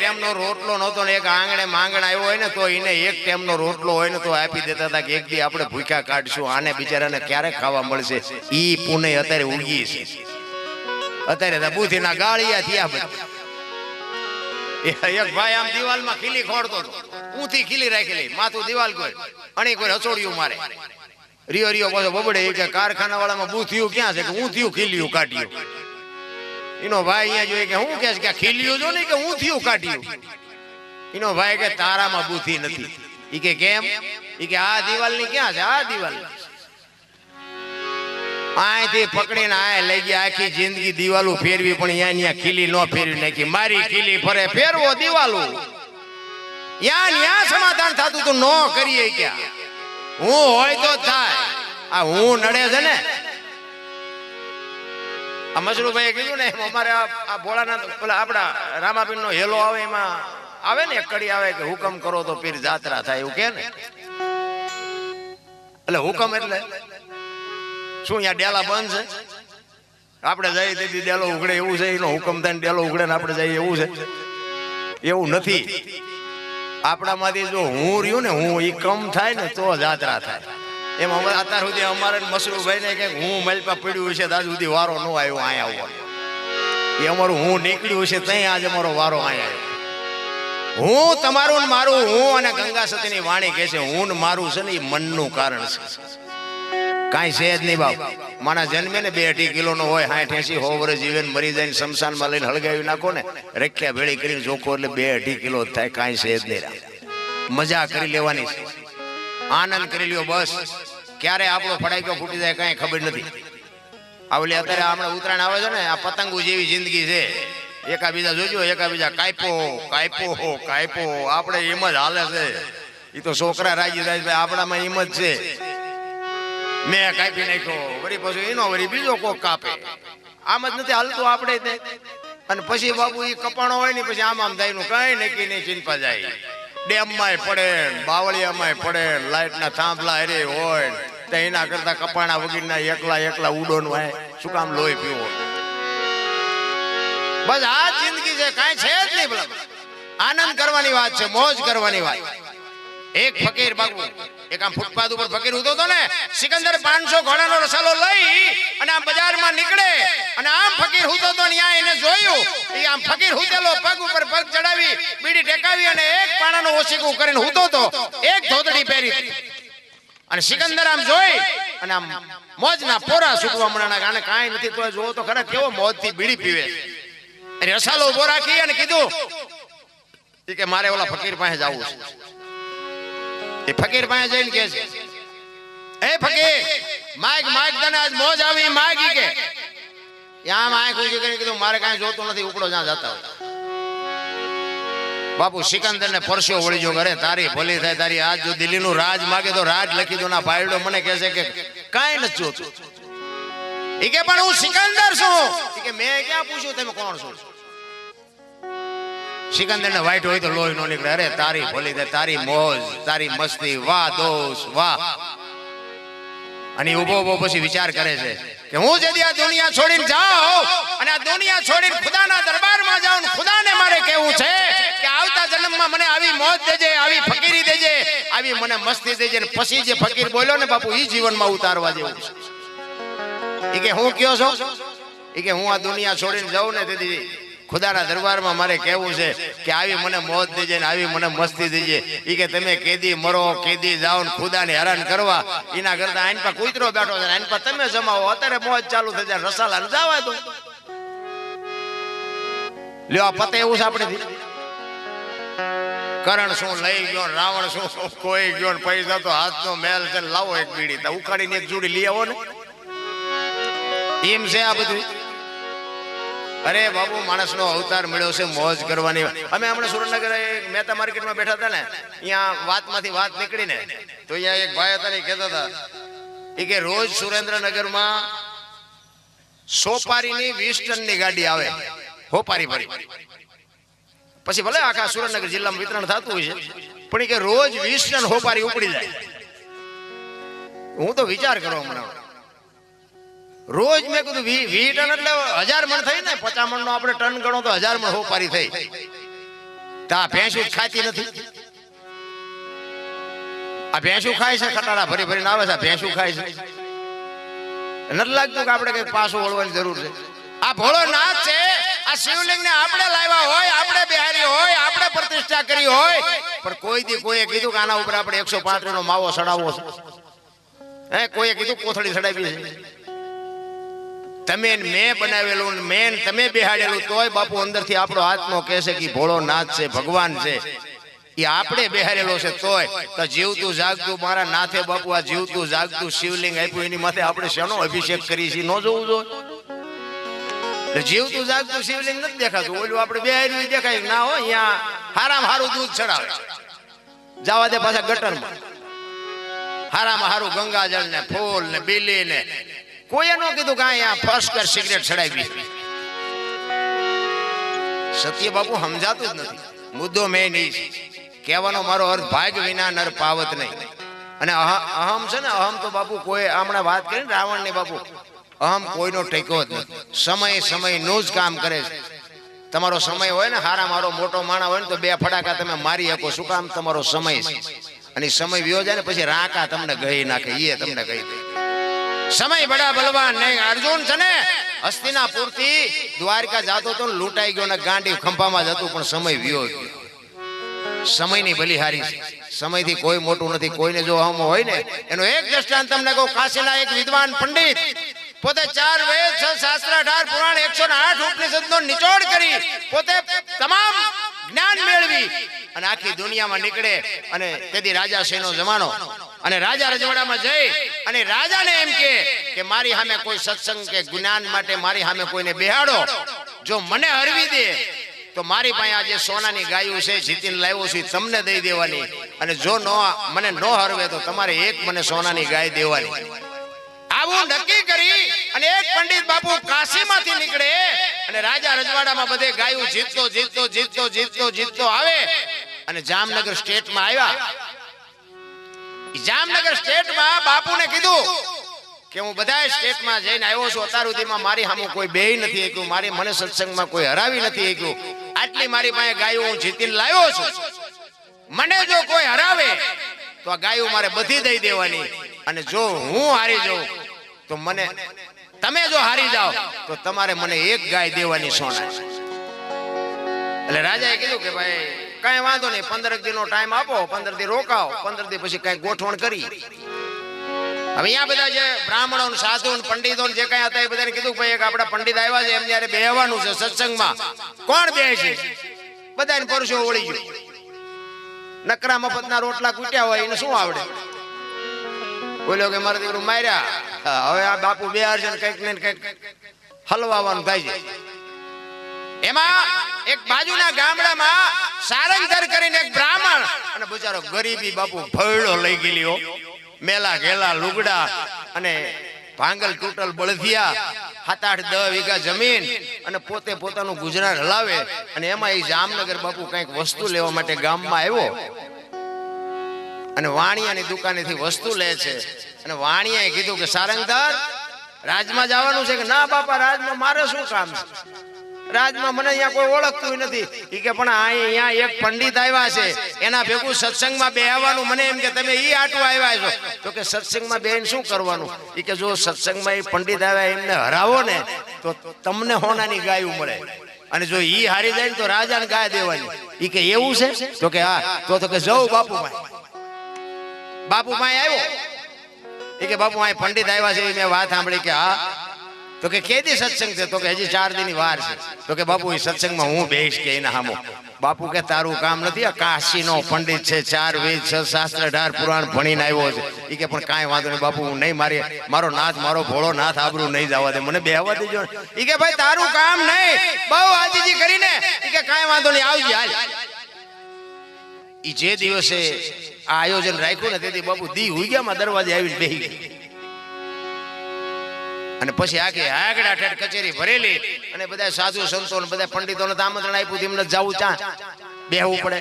ટાઈમનો રોટલો નહોતો ને એક આંગણે માંગણ આવ્યો હોય ને તો એને એક ટાઈમનો રોટલો હોય ને તો આપી દેતા હતા કે એક દી આપણે ભૂખ્યા કાઢશું, આને બિચારાને ક્યારે ખાવા મળશે. ઈ પુણે અત્યારે ઉગી છે. અત્યારે બુથીના ગાળિયા થયા બધા. એક ભાઈ આમ દિવાલમાં ખીલી ખોડતો હતો, ઊંથી ખીલી રાખેલી, માથું દિવાલ કોઈ અને કોઈ હસોડિયું મારે. રિયો રિયો પાછો બબડે કે કારખાના વાળામાં બુથિયું ક્યાં છે કે ઊંધિયું ખીલિયું કાઢ્યું. એનો ભાઈ અહીંયા જોઈએ કે હું કે છે કે ખીલિયું જો નહીં કે ઊંધિયું કાઢ્યું. એનો ભાઈ કે તારામાં બુથી નથી. ઈ કે કેમ? ઈ કે આ દિવાલની ક્યાં છે? આ દિવાલ અહીંથી પકડીને આ લઈ ગયા. આખી જિંદગી દિવાલો ફેરવી પણ અહીંયા ખીલી ન ફેરવી નાખી. મારી ખીલી ફરે ફેરવો દિવાલો. યા સમાધાન થતું તો ન કરીએ ક્યાં? હું હોય તો થાય. આ હું નડે છે ને. આ મસરૂભાઈએ કીધું ને અમારે આ ભોળાનાથ પેલા આપડા રામાપીર નો હેલો આવે એમાં આવે ને એક કડી આવે કે હુકમ કરો તો પીર જાત્રા થાય એવું કે ને. એટલે હુકમ એટલે શું? અહીંયા ડેલા બંધ છે, આપણે જઈએ તેથી ડેલો ઉઘડે એવું છે? એનો હુકમ થાય ને ડેલો ઉઘડે ને આપણે જઈએ એવું છે? એવું નથી. આપણામાંથી જો હું રહ્યું ને હું એ કમ થાય ને તો જાત્રા થાય. એમ અત્યાર સુધી અમારે મસરૂભાઈ ને કે હું મલપા પડ્યું છે આજ સુધી વારો ન આવ્યો અહીંયા આવવાનો. એ અમારું હું નીકળ્યું છે ત્યાં આજે અમારો વારો અહીંયા આવ્યો. હું તમારું ને મારું, હું અને ગંગા સતીની વાણી કહે છે હું ને મારું છે ને એ મનનું કારણ છે. કાંઈ છે જ નહીં બાપ. માણસ જન્મે ને 2-2.5 કિલો નો હોય, 60-80 100 વર્ષ જીવે મરી જાય ને શમશાનમાં લઈને હળગાવી નાખો ને રેખ્યા ભેળી કરીને જોખો એટલે 2-2.5 કિલો થાય. કાંઈ છે જ નહીં. મજા કરી લેવાની છે, આનંદ કરી લ્યો બસ. ક્યારે આપણો ફડાક્યો ફૂટી જાય કાંઈ ખબર નથી. આવલી અત્યારે હમણાં ઉત્તરાયણ આવે છે ને, આ પતંગો જેવી જિંદગી છે. એકાબીજા જોજો, એકાબીજા કાપો કાપો કાપો. આપણે એમ જ હાલે છે. એ તો છોકરા રાજી રાજભાઈ આપણામાં એમ જ છે. મેં કાપી નાખ્યો, વળી પછી એનો વળી બીજો કોક કાપે. આમ જ નથી હાલતું આપણે. અને પછી બાબુ એ કપાણો હોય ને પછી આમ થાય નું કઈ નક્કી નહીં, ચિંતા જાય. ડેમમાં પડે, બાવળિયામાં પડે, લાઈટના થાંભલા હરે હોય તો એના કરતા કપાણા વગીરના એકલા ઉડોનું હોય. શું કામ લોહી પીવો? બસ આ જિંદગી છે, કાંઈ છે જ નહીં. ભલા આનંદ કરવાની વાત છે, મોજ કરવાની વાત. એક ફકીર બાબુ એક આમ ફૂટપાથ ઉપર ફકીર ઉતો હતો ને, સિકંદર 500 ઘોડાનો રસાલો લઈ અને આમ બજારમાં નીકળે અને આમ ફકીર હુતો તો ન્યા એને જોયું. એ આમ ફકીર હુતેલો પગ ઉપર પગ ચડાવી બીડી ટેકાવી અને એક પાણાનું ઓશીકું કરીને હુતો તો, એક ધોતડી પહેરી અને સિકંદર આમ જોઈ અને આમ મોજના પોરા સુકવા મળ્યા. આને કાંઈ નથી તો જોવો તો ખરા કેવો મોજથી બીડી પીવે. રસાલો ઉભો રાખી અને કીધું કે મારે ઓલા ફકીર પાસે જવું છે. એ ફકીર પાસે જઈને કહે છે, એ ફકીર માઈક તને આજ મોજ આવી માગી કે આમ આંખ ઊંચી કરીને કીધું મારે કાંઈ જોતું નથી, ઉપડો જ્યાં જતા હોય. બાપુ સિકંદર ને પરસ્યો વળી જો, અરે તારી ભલી થાય, તારી આજ જો દિલ્હીનું રાજ માગે તો રાજ લખી દો. ના ભાઈડો મને કહે છે કે કાંઈ નથી જોતું. એ કે પણ હું સિકંદર છું. એ કે મેં ક્યાં પૂછ્યું તમે કોણ છો? સિકંદર ને વાઈટ હોય તો લોહી નો નીકળે. અરે તારી ભલી થાય, તારી મોજ, તારી મસ્તી, વાહ દોસ્ત વાહ. અને ઉભો પછી વિચાર કરે છે કે હું જદી આ દુનિયા છોડીને જાઉં અને આ દુનિયા છોડીને ખુદાના દરબારમાં જાઉં, ખુદાને મારે કેવું છે કે આવતા જન્મમાં મને આવી મોજ દેજે, આવી ફકીરી દેજે, આવી મને મસ્તી દેજે. ને પછી જે ફકીર બોલ્યો ને બાપુ એ જીવનમાં ઉતારવા જેવું છે. એ કે હું કયો છો? એ કે હું આ દુનિયા છોડીને જાઉં ને તેથી ખુદાના દરબારમાં મારે કેવું છે કે આવી મને મોજ દેજે ને આવી મને મસ્તી દેજે. એ કે તમે કેદી મરો કેદી જાઓ ને ખુદાને હેરાન કરવા એના કરતા આઈન પર કૂતરો બેઠો છે, આઈન પર તમે જમાવો, અત્યારે મોજ ચાલુ થઈ જાય, રસાલા ને જવા દો. લ્યો આ પતે એવું છે આપણે. કરણ શું લઈ ગયો, રાવણ શું કોઈ ગયો, પૈસા તો હાથનો મેલ છે, લાવો એક બીડી તો ઉખાડીને એક જોડી લઈ આવો ને. એમ છે આ બધું. અરે બાબુ માણસનો અવતાર મળ્યો છે મોજ કરવાની. અમે હમણાં સુરેન્દ્રનગર મહેતા માર્કેટમાં બેઠા હતા ને, અહીંયા વાતમાંથી વાત નીકળીને તો અહીંયા એક ભાઈ હતા ને કહેતા હતા એ કે રોજ સુરેન્દ્રનગરમાં સોપારીની 20 ટનની ગાડી આવે હોપારી ભરી. પછી ભલે આખા સુરેન્દ્રનગર જિલ્લામાં વિતરણ થતું હોય છે પણ એ કે રોજ 20 ટન હોપારી ઉપડી જાય. હું તો વિચાર કરો હમણાં રોજ મેં કીધું 20 ટન એટલે 1000 મણ થઈ ને, 50 મણ નો આપણે ટન ગણો તો 1000 મણ હોપારી થઈ. તો આ ભેંસું જ ખાતી નથી. આ ભેંસું ખાય છે, ખટારા ભરી ભરીને આવે છે, આ ભેંસું ખાય છે. નથી લાગતું કે આપણે કઈ પાછું વળવાની જરૂર છે? આ ભોળોનાથ છે, આ શિવલિંગ ને આપણે લાવ્યા હોય, આપણે બિહારી હોય, આપણે પ્રતિષ્ઠા કરી હોય, પણ કોઈ દી કોઈએ કીધું કે આના ઉપર આપણે 135 નો માવો ચડાવવો છે? હે, કોઈએ કીધું કોથળી ચડાવી છે? તમે મેં બનાવેલું, મેં તમે બેહાડેલું, તોય બાપુ અંદરથી આપણો આત્મો કહેશે કે ભોળોનાથ છે, ભગવાન છે. એ આપણે બેહારેલો છે તોય તો જીવતું જાગતું મારા નાથે બાપુ આ જીવતું જાગતું શિવલિંગ આપ્યું, એની માથે આપણે શેનો અભિષેક કરી છે? ન જોવું જોઈએ? જીવતું જાગતું શિવલિંગ નથી દેખાતું, ઓલું આપણે બેહાર્યું દેખાય ના હોય. અહીંયા હારામાં હારું દૂધ ચડાવે, જવા દે પાછા ગટરમાં. હારામાં હારું ગંગાજળ ને ફૂલ ને બીલી ને, કોઈએ ન કીધું કે અહીંયા ફર્સ્ટ ક્લાસ સિગરેટ ચડાવી. સત્ય બાપુ સમજાતું જ નથી. મુદ્દો મેં નહીં કહેવાનો મારો અર્થ ભાગ વિના નર પાવત નહીં. અને અહમ છે ને, અહમ તો બાપુ કોઈ હમણાં વાત કરી ને રાવણ ની, બાપુ અહમ કોઈનો ટેકો જ નથી. સમય નું જ કામ કરે છે. તમારો સમય હોય ને, હારા મારો મોટો માણા હોય ને, તો 2 ફટાકા તમે મારી શકો. શું કામ? તમારો સમય છે. અને સમય વ્યો જાય ને પછી રાકા તમને ગઈ નાખે, એ તમને ગઈ દે. સમય બડા બલવાન નહીં. અર્જુન છે ને, હસ્તિનાપુર થી દ્વારકા જતો તો લૂંટાઈ ગયો ને ગાંડી ખંભામાં જ હતું, પણ સમય વ્યો ગયો. સમયની બલિહારી છે. સમયથી કોઈ મોટું નથી. કોઈને જો અહમ હોય ને, એનો એક દ્રષ્ટાંત તમને કહું. કાશીના એક વિદ્વાન પંડિત પોતે 4 વેદ 6 શાસ્ત્ર 18 પુરાણ 108 ઉપનિષદનો નિચોડ કરી પોતે તમામ જ્ઞાન મેળવી અને આખી દુનિયામાં નીકળે. અને તેથી રાજાશ્રીનો જમાનો, અને રાજા રજવાડામાં જઈ અને રાજાને એમ કે મારી સામે કોઈ સત્સંગ કે જ્ઞાન માટે મારી સામે કોઈને બેહાડો, જો મને હરવી દે તો મારી પાસે આજે સોનાની ગાયું છે, જીતીને લાવ્યો છું, તમને દઈ દેવાની. અને જો મને ન હરવે તો તમારે એક મને સોનાની ગાય દેવાની. આવું નક્કી કરી અને એક પંડિત બાપુ કાશીમાંથી નીકળે અને રાજા રજવાડામાં બધે ગાયું જીતતો આવે અને જામનગર સ્ટેટમાં આવ્યા. જામનગર સ્ટેટમાં બાપુને કીધું કે હું બધા સ્ટેટમાં જઈને આવ્યો છું, અત્યાર સુધીમાં મારી સામે કોઈ બેહી નથી શક્યું, મારી મને સત્સંગમાં કોઈ હરાવી નથી શક્યું. આટલી મારી પાસે ગાયો હું જીતીને લાવ્યો છું. મને જો કોઈ હરાવે તો આ ગાયો મારે બધી દઈ દેવાની. અને જો હું હારી જાઉં તો મને, તમે જો હારી જાઓ તો તમારે મને એક ગાય દેવાની સોના. એટલે રાજાએ કીધું કે ભાઈ કઈ વાંધો નહીં, 15 દિનનો ટાઈમ આપો, 15 દી રોકાઓ, 15 દી પછી કઈ ગોઠવણ કરી. હવે અહીંયા બધા જે બ્રાહ્મણો સાધુ પંડિતો જે કઈ હતા એ બધાને કીધું ભાઈ એક આપડા પંડિત આવ્યા છે, એમને યારે બેહવાનું છે સત્સંગમાં. કોણ બે છે? બધાને પરસો વળી ગયો. નકરા મફતના રોટલા કૂટ્યા હોય એને શું આવડે? બોલ્યો કે મારા દીકરું માર્યા, હવે આ બાપુ બેહાર છે, કઈક ને કઈક હલવાવાનું થાય છે. એમાં એક બાજુના ગામડામાં સારંગધર કરીને એક બ્રાહ્મણ, અને બિચારો ગરીબી બાપુ ભયડો લઈ ગયેલો, મેલા ઘેલા લુગડા અને ભાંગલ તૂટલ બળદિયા, 7-8 10 વીઘા જમીન, અને પોતે પોતાનું ગુજરાન હલાવે. અને એમાં એ જામનગર બાપુ કઈક વસ્તુ લેવા માટે ગામમાં આવ્યો અને વાણિયાની દુકાનેથી વસ્તુ લે છે. અને વાણિયાએ કીધું કે સારંગધર રાજમાં જવાનું છે? કે ના બાપા, રાજમાં મારે શું કામ છે? રાજમાં મને અહીંયા કોઈ ઓળખતું નથી. ઈ કે પણ અહીંયા એક પંડિત આવ્યા છે, એના ભેગું સત્સંગમાં બેહવાનું. મને એમ કે તમે ઈ આટવા આવ્યા છો? તો કે સત્સંગમાં બેહીને શું કરવાનું? ઈ કે જો સત્સંગમાં એ પંડિત આવ્યા એમને હરાવો ને તો તમને હોનાની ગાયું મળે, અને જો ઈ હારી જાય ને તો રાજાને ગાય દેવાની. ઈ કે એવું છે? તો કે હા. તો કે જવું બાપુ ભાઈ આવ્યો. એ કે બાપુ આ પંડિત આવ્યા છે, મેં વાત સાંભળી. કે હા. તો કે કેદી સત્સંગ છે? તો કે હજી 4 દિનની વાર છે. તો કે બાપુ એ સત્સંગમાં હું બેહીશ કે એના સામો? બાપુ કે તારું કામ નથી, આ કાશીનો પંડિત છે, 4 વેદ 6 શાસ્ત્ર 18 પુરાણ ભણીને આવ્યો છે. એ કે પણ કાંઈ વાંધો નહીં બાપુ, હું નહીં, મારો નાથ, મારો ભોળો નાથ આબરૂ નહીં જવા દે, મને બેહવા દેજો. એ કે ભાઈ તારું કામ નહીં, બહુ આજીજી કરીને. એ કે કાંઈ વાંધો નહીં, આવજે હાલ. એ જે દિવસે આ આયોજન રાખ્યું ને તેથી બાપુ દી હુઈગામાં દરવાજે આવીને બેહી ગઈ. અને પછી આખી આગડા ઠેઠ કચેરી ભરેલી, અને બધા સાધુ સંતો ને બધા પંડિતોને આમંત્રણ આપ્યું, એમને જવું ચા બેહવું પડે.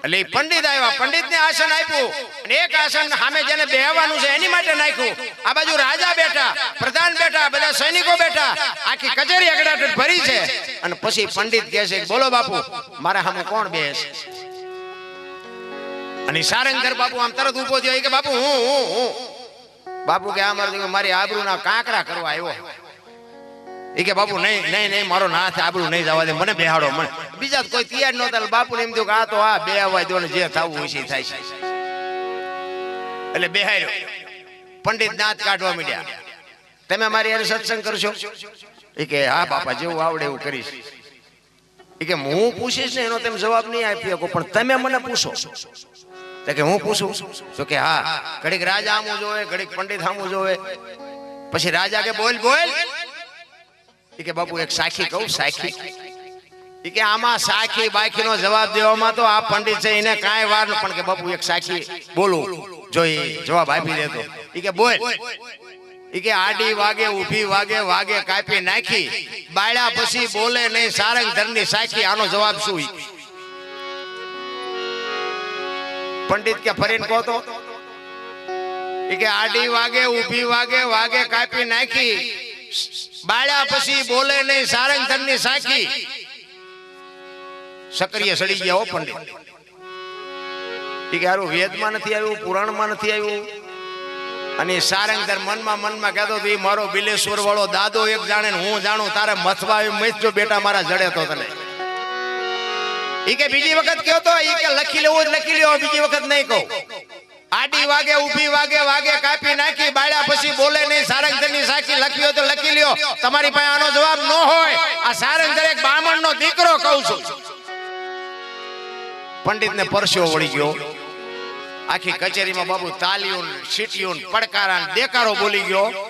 એટલે પંડિત આવ્યા, પંડિતને આસન આપ્યું, અને એક આસન સામે જેને બેહવાનું છે એની માટે નાખ્યું. આ બાજુ રાજા બેઠા, પ્રધાન બેઠા, બધા સૈનિકો બેઠા, બેટા આખી કચેરી અગડાટ ભરી છે અને પછી પંડિત કહે છે બોલો બાપુ મારા સામે કોણ બેસ અને સારંગધર બાપુ આમ તરત ઊભો થયો કે બાપુ હું બાપુ કે આ મારી આબરૂના કાંકરા કરવા આવ્યો એ કે બાપુ નહીં મારો નાથ આબરૂ નહીં જવા દે મને બેહાડો મને બીજા કોઈ તૈયાર નહોતા બાપુને એમ થયું કે આ તો આ બે અવાજ દો ને જે થવું હોય છે થાય છે એટલે બેહાર્યો પંડિત દાંત કાઢવા માંડ્યા તમે મારી યાર સત્સંગ કરશો એ કે હા બાપા જેવું આવડે એવું કરીશ એ કે હું પૂછીશ ને એનો તમે જવાબ નહીં આપી શકો પણ તમે મને પૂછો તો કે હું પૂછું તો કે હા ઘડીક રાજા આમું જોવે ઘડીક પંડિત આમું જોવે પછી રાજા કે બોલ એ કે બાપુ એક સાખી કહું સાખી એ કે આમાં સાખી બાખી નો જવાબ દેવામાં તો આ પંડિત છે એને કાંઈ વાર ન પણ કે બાપુ એક સાખી બોલું જો એ જવાબ આપી દેતો એ કે બોલ એ કે આડી વાગે ઊભી વાગે વાગે કાપી નાખી બાળ્યા પછી બોલે નહીં સારંગધરની સાખી આનો જવાબ શું પંડિત કે ફરીને કહો તો એ કે આડી વાગે ઊભી વાગે વાગે કાપી નાખી બાળ્યા પછી બોલે નહીં સારંગધરની સાખી સક્રિય સડી ગયા હો પંડિત એ કે હારું વેદમાં નથી આવ્યું પુરાણમાં નથી આવ્યું અને સારંગધર મનમાં કહેતો તો મારો બિલેશ્વર વાળો દાદો એક જાણે હું જાણું તારે મથવા મેચજો બેટા મારા જડે તો તને એ કે બીજી વખત કયો તો એ કે લખી લેવું લખી લ્યો બીજી વખત નહીં કહું આડી વાગે ઊભી વાગે વાગે કાપી નાખી બાળ્યા પછી બોલે નહીં સારંગધરની સાખી લખી હોય તો લખી લ્યો તમારી પાસે આનો જવાબ ન હોય આ સારંગધર એક બ્રાહ્મણનો દીકરો કહું છું પંડિતને પરસ્યો વળી ગયો આખી કચેરીમાં બાબુ તાલીઓ સીટીઓ પડકારા દેકારો બોલી ગયો